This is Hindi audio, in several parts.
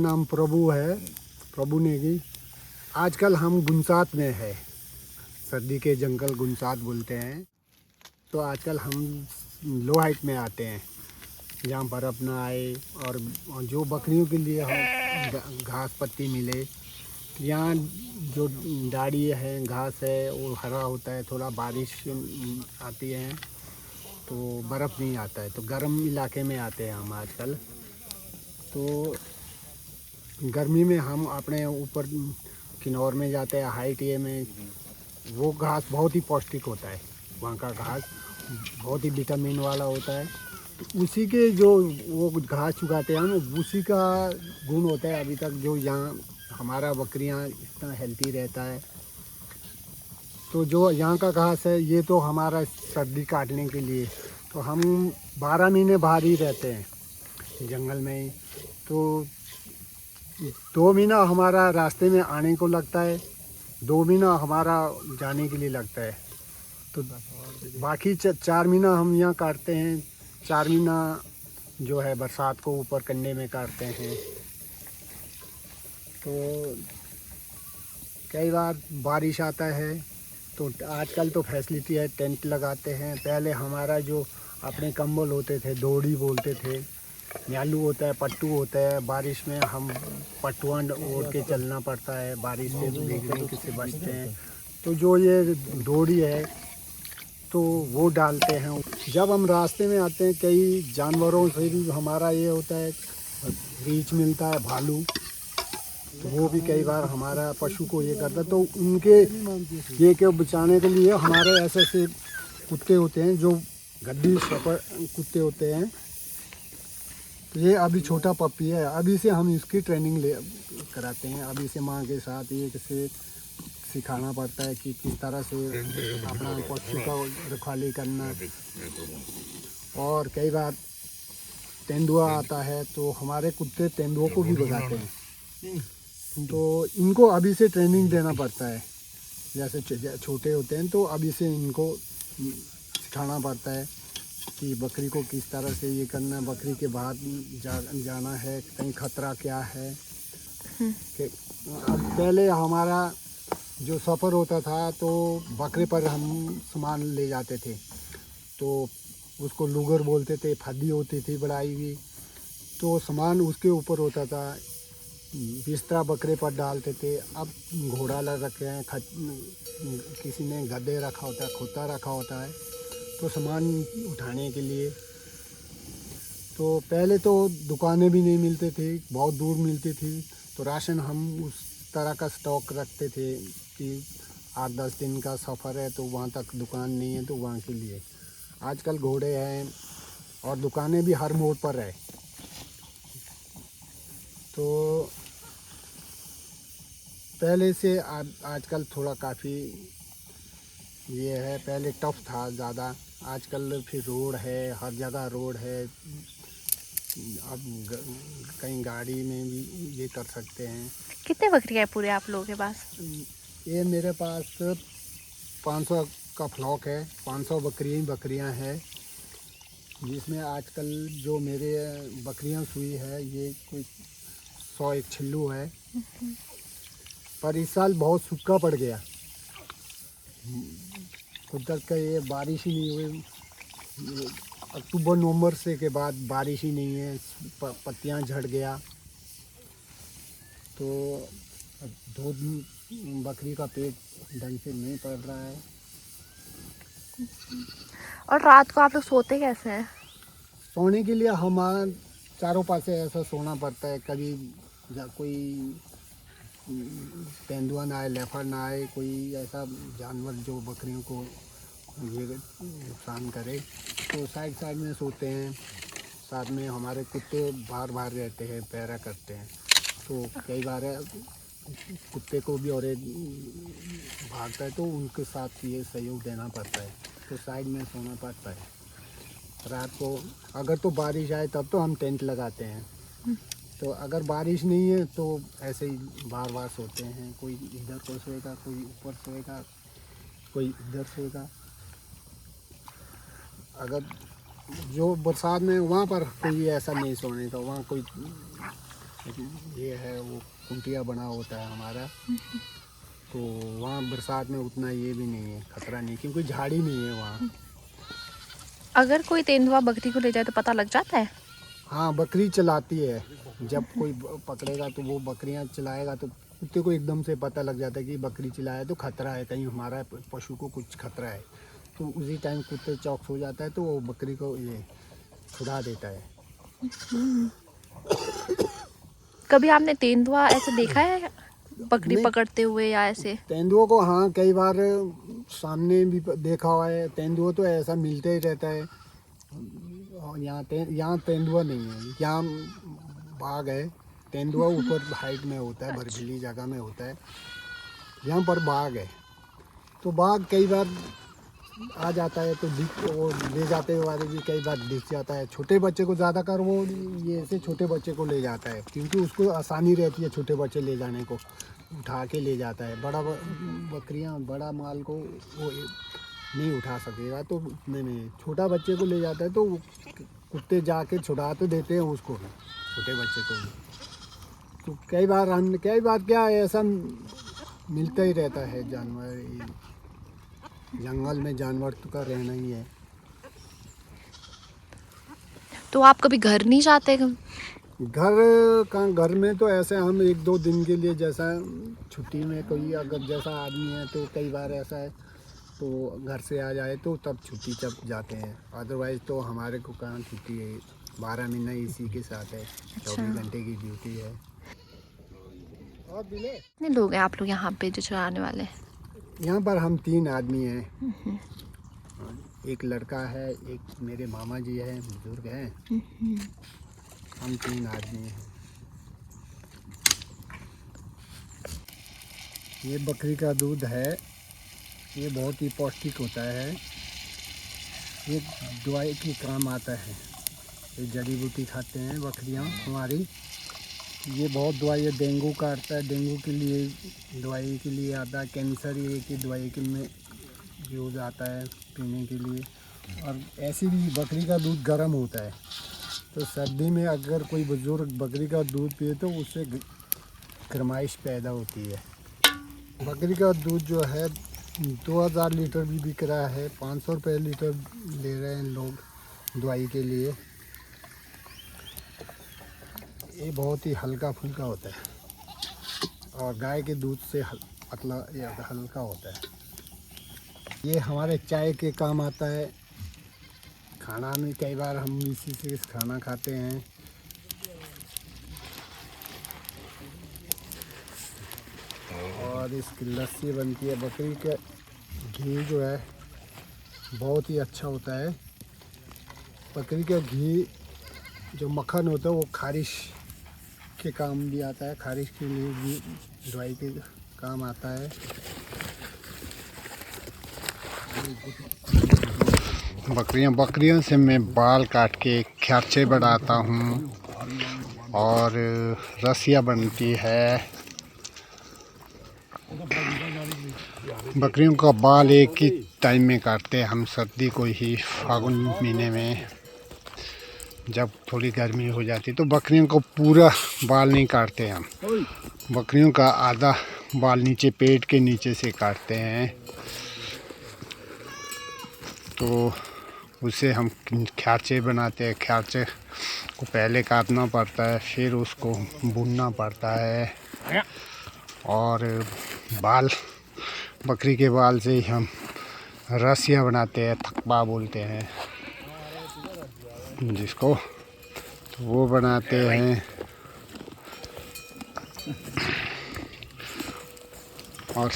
नाम प्रभु है, प्रभु नेगी। आजकल हम गुनसात में है, सर्दी के जंगल गुनसात बोलते हैं। तो आजकल हम लो हाइट में आते हैं जहाँ बर्फ़ ना आए और जो बकरियों के लिए हम घास पत्ती मिले। यहाँ जो डाड़ी है, घास है, वो हरा होता है। थोड़ा बारिश आती है तो बर्फ़ नहीं आता है, तो गर्म इलाके में आते हैं हम आजकल। तो गर्मी में हम अपने ऊपर किन्नौर में जाते हैं, हाइट ये में। वो घास बहुत ही पौष्टिक होता है, वहाँ का घास बहुत ही विटामिन वाला होता है। तो उसी के जो वो घास चुगाते हैं हम, उसी का गुण होता है अभी तक जो यहाँ हमारा बकरियाँ इतना हेल्दी रहता है। तो जो यहाँ का घास है ये तो हमारा सर्दी काटने के लिए, तो हम 12 महीने बाहर ही रहते हैं जंगल में ही। तो 2 महीना हमारा रास्ते में आने को लगता है, 2 महीना हमारा जाने के लिए लगता है। तो बाकी 4 महीना हम यहाँ काटते हैं। 4 महीना जो है बरसात को ऊपर करने में काटते हैं। तो कई बार बारिश आता है तो आजकल तो फैसिलिटी है, टेंट लगाते हैं। पहले हमारा जो अपने कंबल होते थे, दौड़ी बोलते थे, न्यालू होता है, पट्टू होता है। बारिश में हम पट्टुआ ओढ़ के चलना पड़ता है, बारिश से भीगने से बचते हैं। तो जो ये दौड़ी है तो वो डालते हैं। जब हम रास्ते में आते हैं, कई जानवरों से भी हमारा ये होता है, रीछ मिलता है, भालू, तो वो भी कई बार हमारा पशु को ये करता है। तो उनके ये के बचाने के लिए हमारे ऐसे ऐसे कुत्ते होते हैं जो गद्दी शेपर्ड कुत्ते होते हैं। तो ये अभी छोटा पप्पी है, अभी से हम इसकी ट्रेनिंग ले कराते हैं। अभी से माँ के साथ ये से सिखाना पड़ता है कि किस तरह से अपना पशु का रखवाली करना। और कई बार तेंदुआ आता है तो हमारे कुत्ते तेंदुओं को भी भगाते हैं। तो इनको अभी से ट्रेनिंग देना पड़ता है। जैसे छोटे होते हैं तो अभी से इनको सिखाना पड़ता है कि बकरी को किस तरह से ये करना है, बकरी के बाद जाना है, कहीं खतरा क्या है। कि अब पहले हमारा जो सफ़र होता था तो बकरे पर हम सामान ले जाते थे, तो उसको लुगर बोलते थे, फद्दी होती थी बढ़ाई हुई, तो सामान उसके ऊपर होता था। बिस्तरा बकरे पर डालते थे। अब घोड़ा लग रखे हैं, किसी ने गद्दे रखा होता है, खोता रखा होता है, तो सामान उठाने के लिए। तो पहले तो दुकानें भी नहीं मिलती थी, बहुत दूर मिलती थी। तो राशन हम उस तरह का स्टॉक रखते थे कि 8-10 दिन का सफ़र है तो वहाँ तक दुकान नहीं है, तो वहाँ के लिए। आजकल घोड़े हैं और दुकानें भी हर मोड़ पर है। तो पहले से आजकल थोड़ा काफ़ी ये है, पहले टफ था ज़्यादा, आजकल फिर रोड है, हर जगह रोड है। अब कहीं गाड़ी में भी ये कर सकते हैं। कितने बकरियां हैं पूरे आप लोगों के पास? ये मेरे पास 500 का फ्लॉक है, 500 बकरियां हैं, जिसमें आजकल जो मेरे बकरियां सुई है ये कोई 101 छिल्लू है। पर इस साल बहुत सूखा पड़ गया, कुदरत का ये बारिश ही नहीं हुई। अक्टूबर नवंबर से के बाद बारिश ही नहीं है, पत्तियां झड़ गया। तो दूध बकरी का पेट ढंग से नहीं पड़ रहा है। और रात को आप लोग सोते कैसे हैं? सोने के लिए हमारे चारों पासे ऐसा सोना पड़ता है। कभी कोई तेंदुआ ना आए, लेफर ना आए, कोई ऐसा जानवर जो बकरियों को ये नुकसान करे, तो साइड साइड में सोते हैं। साथ में हमारे कुत्ते बाहर बाहर रहते हैं, पैरा करते हैं। तो कई बार कुत्ते को भी और भागता है तो उनके साथ ये सहयोग देना पड़ता है, तो साइड में सोना पड़ता है। रात को अगर तो बारिश आए तब तो हम टेंट लगाते हैं, तो अगर बारिश नहीं है तो ऐसे ही बार बार सोते हैं। कोई इधर को सोएगा, कोई ऊपर सोएगा, कोई इधर सोएगा। अगर जो बरसात में वहाँ पर कोई ऐसा नहीं सोने का, वहाँ कोई ये है वो कुंटिया बना होता है हमारा, तो वहाँ बरसात में उतना ये भी नहीं है, खतरा नहीं, क्योंकि झाड़ी नहीं है वहाँ। अगर कोई तेंदुआ बकरी को ले जाए तो पता लग जाता है? हाँ, बकरी चलाती है, जब कोई पकड़ेगा तो वो बकरियाँ चलाएगा तो कुत्ते को एकदम से पता लग जाता है कि बकरी चिल्लाया तो खतरा है, कहीं हमारा पशु को कुछ खतरा है, तो उसी टाइम कुत्ते चौकस हो जाता है तो वो बकरी को ये छुड़ा देता है। कभी आपने तेंदुआ ऐसे देखा है बकरी नहीं। पकड़ते हुए या ऐसे? तेंदुओं को हाँ कई बार सामने भी देखा हुआ है, तेंदुआ तो ऐसा मिलते ही रहता है। और यहाँ तेंदुआ नहीं है, यहाँ बाघ है। तेंदुआ ऊपर हाइट में होता है, बर्फीली जगह में होता है, यहाँ पर बाघ है। तो बाघ कई बार आ जाता है तो दिख, वो ले जाते वाले भी कई बार दिख जाता है। छोटे बच्चे को ज़्यादा कर वो ये ऐसे छोटे बच्चे को ले जाता है, क्योंकि उसको आसानी रहती है छोटे बच्चे ले जाने को, उठा के ले जाता है। बड़ा बकरियां बड़ा माल को वो नहीं उठा सकेगा, तो उतने में छोटा बच्चे को ले जाता है, तो कुत्ते जाके छुड़ा तो देते हैं उसको भी, छोटे बच्चे को भी। तो कई बार क्या है, ऐसा मिलता ही रहता है जानवर, जंगल में जानवर तो का रहना ही है। तो आप कभी घर नहीं जाते? घर में तो ऐसे हम 1-2 दिन के लिए, जैसा छुट्टी में कोई अगर जैसा आदमी है तो कई बार ऐसा है तो घर से आ जाए तो तब छुट्टी जब जाते हैं, अदरवाइज़ तो हमारे को कहाँ छुट्टी है, 12 महीना इसी के साथ है, 24 घंटे की ड्यूटी है। और कितने लोग हैं आप लोग यहाँ पे जो चलाने वाले? यहाँ पर हम 3 आदमी हैं, एक लड़का है, एक मेरे मामा जी हैं, बुजुर्ग हैं, हम 3 आदमी हैं। ये बकरी का दूध है, ये बहुत ही पौष्टिक होता है, ये दवाई के काम आता है। ये जड़ी बूटी खाते हैं बकरियां हमारी, ये बहुत दवाई है, डेंगू का आता है, डेंगू के लिए दवाई के लिए आता है, कैंसर ये की दवाई के में यूज आता है पीने के लिए। और ऐसी भी बकरी का दूध गर्म होता है, तो सर्दी में अगर कोई बुजुर्ग बकरी का दूध पिए तो उससे गर्माइश पैदा होती है। बकरी का दूध जो है 2000 लीटर भी बिक रहा है, 500 रुपये लीटर ले रहे हैं लोग दवाई के लिए। ये बहुत ही हल्का फुल्का होता है और गाय के दूध से पतला या हल्का होता है। ये हमारे चाय के काम आता है, खाना में कई बार हम इसी से खाना खाते हैं। और इसकी लस्सी बनती है। बकरी का घी जो है बहुत ही अच्छा होता है। बकरी का घी जो मक्खन होता है वो खारिश के काम भी आता है, खारिश के लिए भी दवाई के काम आता है। बकरियों से मैं बाल काट के खर्चे बढ़ाता हूँ और रस्सियाँ बनती है। बकरियों का बाल एक ही टाइम में काटते हैं हम, सर्दी को ही, फागुन महीने में जब थोड़ी गर्मी हो जाती तो बकरियों को पूरा बाल नहीं काटते हम, बकरियों का आधा बाल नीचे पेट के नीचे से काटते हैं। तो उसे हम खर्चे बनाते हैं। खर्चे को पहले काटना पड़ता है, फिर उसको बुनना पड़ता है और बाल, बकरी के बाल से ही हम रस्सियाँ बनाते हैं, थकबा बोलते हैं जिसको, तो वो बनाते हैं। और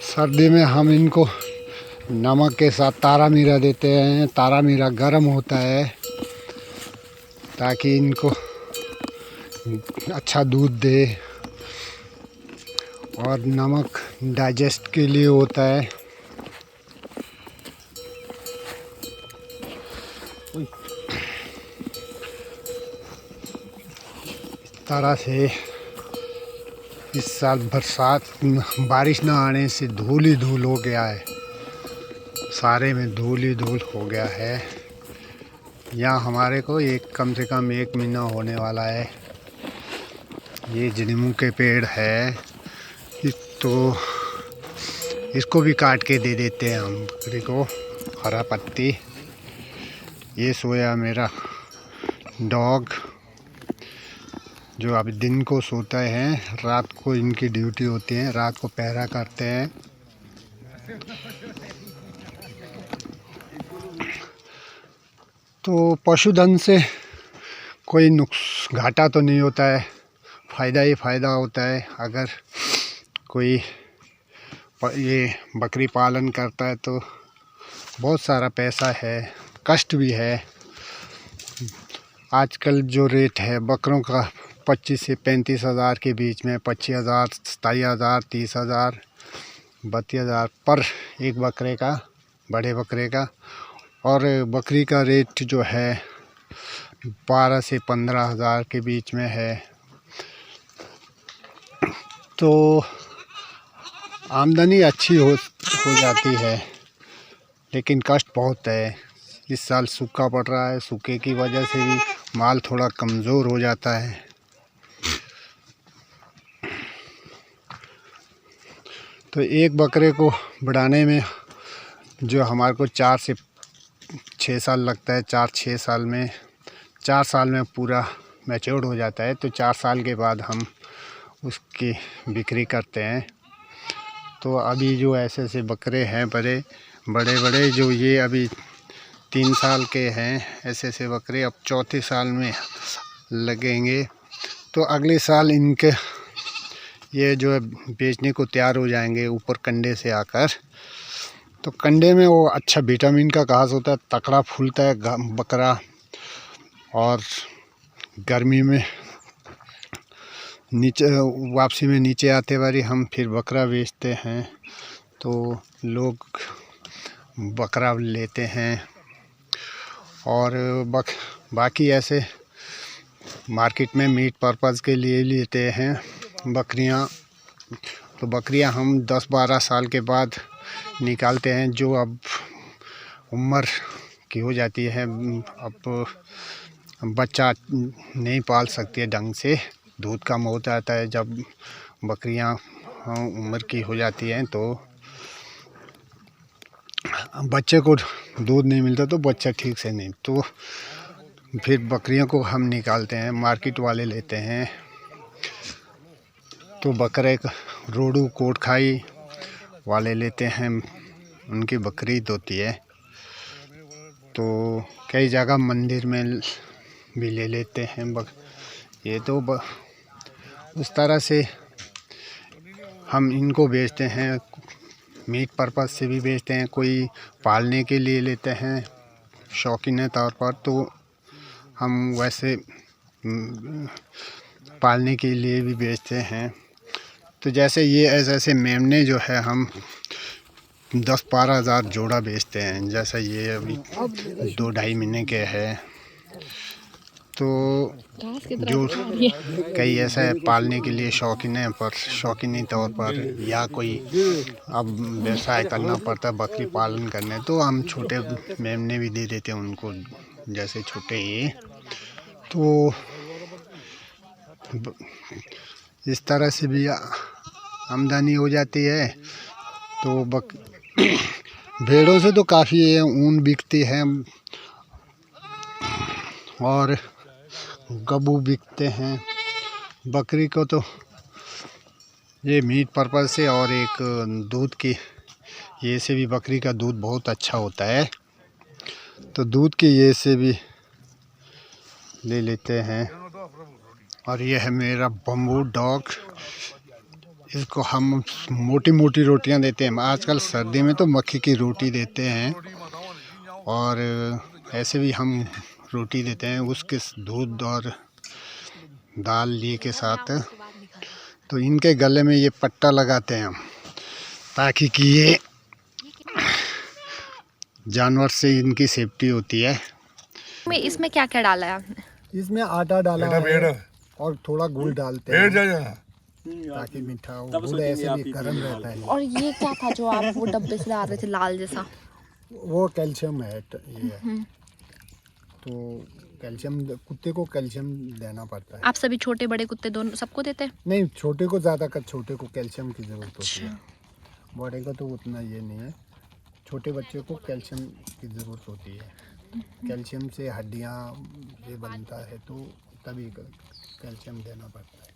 सर्दी में हम इनको नमक के साथ तारा मीरा देते हैं। तारा मीरा गर्म होता है ताकि इनको अच्छा दूध दे, और नमक डाइजेस्ट के लिए होता है। इस तरह से इस साल बरसात, बारिश न आने से धूल ही धूल हो गया है, सारे में धूल ही धूल हो गया है। यहाँ हमारे को कम से कम 1 महीना होने वाला है ये नींबू के पेड़ है, तो इसको भी काट के दे देते हैं हम बकरी को, हरा पत्ती। ये सोया मेरा डॉग, जो अभी दिन को सोता है, रात को इनकी ड्यूटी होती है, रात को पहरा करते हैं। तो पशुधन से कोई घाटा तो नहीं होता है, फ़ायदा ही फ़ायदा होता है। अगर कोई ये बकरी पालन करता है तो बहुत सारा पैसा है, कष्ट भी है। आजकल जो रेट है बकरों का 25 से 35 हज़ार के बीच में, 25,000, 27,000, 30,000, 32,000 पर एक बकरे का, बड़े बकरे का। और बकरी का रेट जो है 12 से 15,000 के बीच में है। तो आमदनी अच्छी हो जाती है, लेकिन कष्ट बहुत है। इस साल सूखा पड़ रहा है, सूखे की वजह से भी माल थोड़ा कमज़ोर हो जाता है। तो एक बकरे को बढ़ाने में जो हमारे को 4 से 6 साल लगता है, 4-6 साल में, 4 साल में पूरा मैच्योर हो जाता है। तो 4 साल के बाद हम उसकी बिक्री करते हैं। तो अभी जो ऐसे बकरे हैं बड़े बड़े जो ये अभी 3 साल के हैं, ऐसे बकरे अब चौथे साल में लगेंगे। तो अगले साल इनके ये जो है बेचने को तैयार हो जाएंगे ऊपर कंडे से आकर। तो कंडे में वो अच्छा विटामिन का घास होता है, तकड़ा फूलता है बकरा। और गर्मी में नीचे वापसी में नीचे आते बारी हम फिर बकरा बेचते हैं। तो लोग बकरा लेते हैं। और बाकी ऐसे मार्केट में मीट पर्पज़ के लिए लेते हैं बकरियां। तो बकरियां हम 10-12 साल के बाद निकालते हैं, जो अब उम्र की हो जाती है, अब बच्चा नहीं पाल सकती है ढंग से, दूध कम हो जाता है। जब बकरियां उम्र की हो जाती हैं तो बच्चे को दूध नहीं मिलता, तो बच्चा ठीक से नहीं, तो फिर बकरियों को हम निकालते हैं, मार्केट वाले लेते हैं। तो बकरे रोडू कोटखाई वाले लेते हैं, उनकी बकरी होती है। तो कई जगह मंदिर में भी ले लेते हैं ये तो उस तरह से हम इनको बेचते हैं। मीट पर्पज़ से भी बेचते हैं, कोई पालने के लिए लेते हैं शौकीन तौर पर। तो हम वैसे पालने के लिए भी बेचते हैं। तो जैसे ये ऐसे मेमने जो है हम 10-12 हज़ार जोड़ा बेचते हैं। जैसा ये अभी 2-2.5 महीने के है। तो जो कई ऐसा है पालने के लिए शौकीन है, पर शौकीनी तौर पर, या कोई अब व्यवसाय करना पड़ता है बकरी पालन करने, तो हम छोटे मेमने भी दे देते हैं उनको, जैसे छोटे ये। तो इस तरह से भी आमदनी हो जाती है। तो भेड़ों से तो काफ़ी ऊन बिकती है, और गबू बिकते हैं। बकरी को तो ये मीट पर्पज़ से, और एक दूध की ये से भी बकरी का दूध बहुत अच्छा होता है। तो दूध की ये से भी ले लेते हैं। और ये है मेरा बम्बू डॉग, इसको हम मोटी मोटी रोटियां देते हैं। आजकल सर्दी में तो मक्की की रोटी देते हैं, और ऐसे भी हम रोटी देते हैं उसके दूध और दाल ये के साथ। तो इनके गले में ये पट्टा लगाते हैं हम, ताकि कि ये जानवर से इनकी सेफ्टी होती है। इसमें क्या क्या डाला है आपने? इसमें आटा डाला है और थोड़ा गुड़ डालते हैं, ताकि मीठा हो। गुड़ ऐसे भी गर्म रहता है। और ये क्या था जो आप वो डब्बे से ला रहे थे लाल जैसा? वो कैल्शियम है ये। तो कैल्शियम कुत्ते को कैल्शियम देना पड़ता है। आप सभी छोटे बड़े कुत्ते दोनों सबको देते हैं? नहीं, छोटे को ज़्यादा कर, छोटे को कैल्शियम की ज़रूरत होती अच्छा। है, बड़े को तो उतना ये नहीं है। छोटे बच्चे को कैल्शियम की ज़रूरत होती है। कैल्शियम से हड्डियाँ ये बनता है, तो तभी कैल्शियम देना पड़ता है।